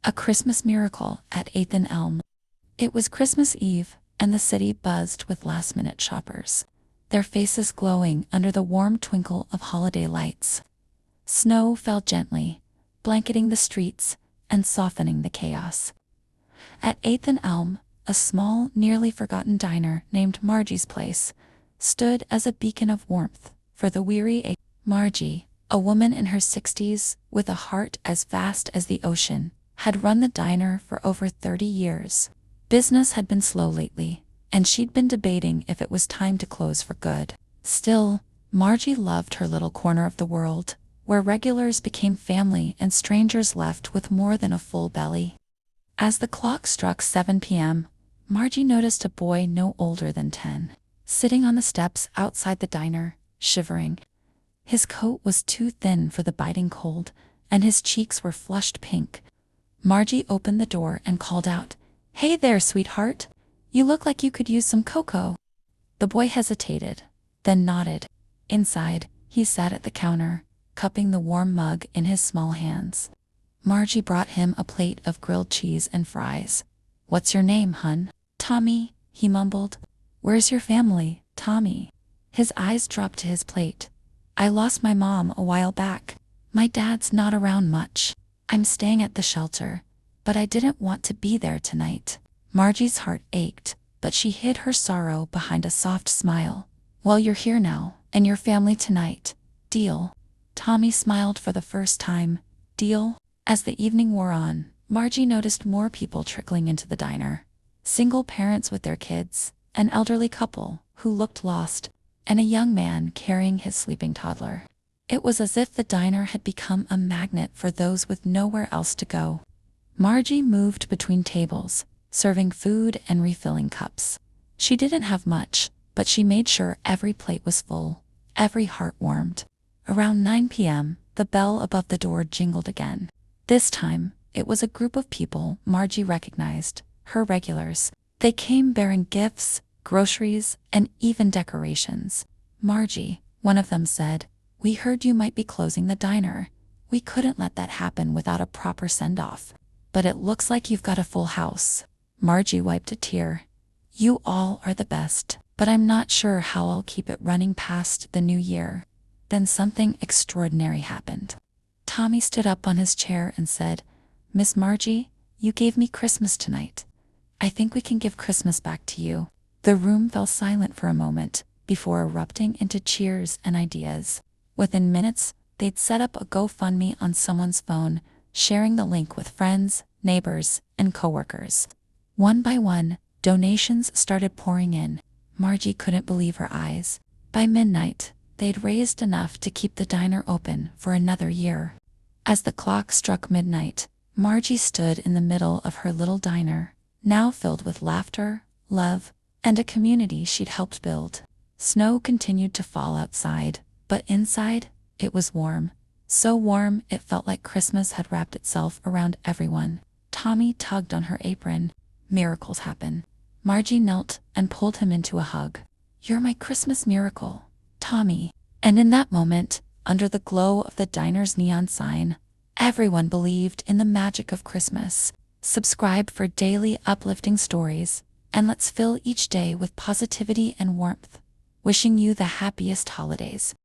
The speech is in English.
A Christmas Miracle at 8th and Elm. It was Christmas Eve, and the city buzzed with last-minute shoppers, their faces glowing under the warm twinkle of holiday lights. Snow fell gently, blanketing the streets and softening the chaos. At 8th and Elm, a small, nearly forgotten diner named Margie's Place stood as a beacon of warmth for the weary. Margie, a woman in her 60s with a heart as vast as the ocean, had run the diner for over 30 years. Business had been slow lately, and she'd been debating if it was time to close for good. Still, Margie loved her little corner of the world, where regulars became family and strangers left with more than a full belly. As the clock struck 7 p.m., Margie noticed a boy no older than 10, sitting on the steps outside the diner, shivering. His coat was too thin for the biting cold, and his cheeks were flushed pink. Margie opened the door and called out, "Hey there, sweetheart. You look like you could use some cocoa." The boy hesitated, then nodded. Inside, he sat at the counter, cupping the warm mug in his small hands. Margie brought him a plate of grilled cheese and fries. "What's your name, hun?" "Tommy," he mumbled. "Where's your family, Tommy?" His eyes dropped to his plate. "I lost my mom a while back. My dad's not around much. I'm staying at the shelter, but I didn't want to be there tonight." Margie's heart ached, but she hid her sorrow behind a soft smile. "Well, you're here now, and your family tonight. Deal?" Tommy smiled for the first time. "Deal?" As the evening wore on, Margie noticed more people trickling into the diner. Single parents with their kids, an elderly couple who looked lost, and a young man carrying his sleeping toddler. It was as if the diner had become a magnet for those with nowhere else to go. Margie moved between tables, serving food and refilling cups. She didn't have much, but she made sure every plate was full, every heart warmed. Around 9 p.m., the bell above the door jingled again. This time, it was a group of people Margie recognized, her regulars. They came bearing gifts, groceries, and even decorations. "Margie," one of them said, "we heard you might be closing the diner. We couldn't let that happen without a proper send-off. But it looks like you've got a full house." Margie wiped a tear. "You all are the best, but I'm not sure how I'll keep it running past the new year." Then something extraordinary happened. Tommy stood up on his chair and said, "Miss Margie, you gave me Christmas tonight. I think we can give Christmas back to you." The room fell silent for a moment, before erupting into cheers and ideas. Within minutes, they'd set up a GoFundMe on someone's phone, sharing the link with friends, neighbors, and coworkers. One by one, donations started pouring in. Margie couldn't believe her eyes. By midnight, they'd raised enough to keep the diner open for another year. As the clock struck midnight, Margie stood in the middle of her little diner, now filled with laughter, love, and a community she'd helped build. Snow continued to fall outside, but inside, it was warm. So warm it felt like Christmas had wrapped itself around everyone. Tommy tugged on her apron. Miracles happen. Margie knelt and pulled him into a hug. "You're my Christmas miracle, Tommy." And in that moment, under the glow of the diner's neon sign, everyone believed in the magic of Christmas. Subscribe for daily uplifting stories, and let's fill each day with positivity and warmth. Wishing you the happiest holidays.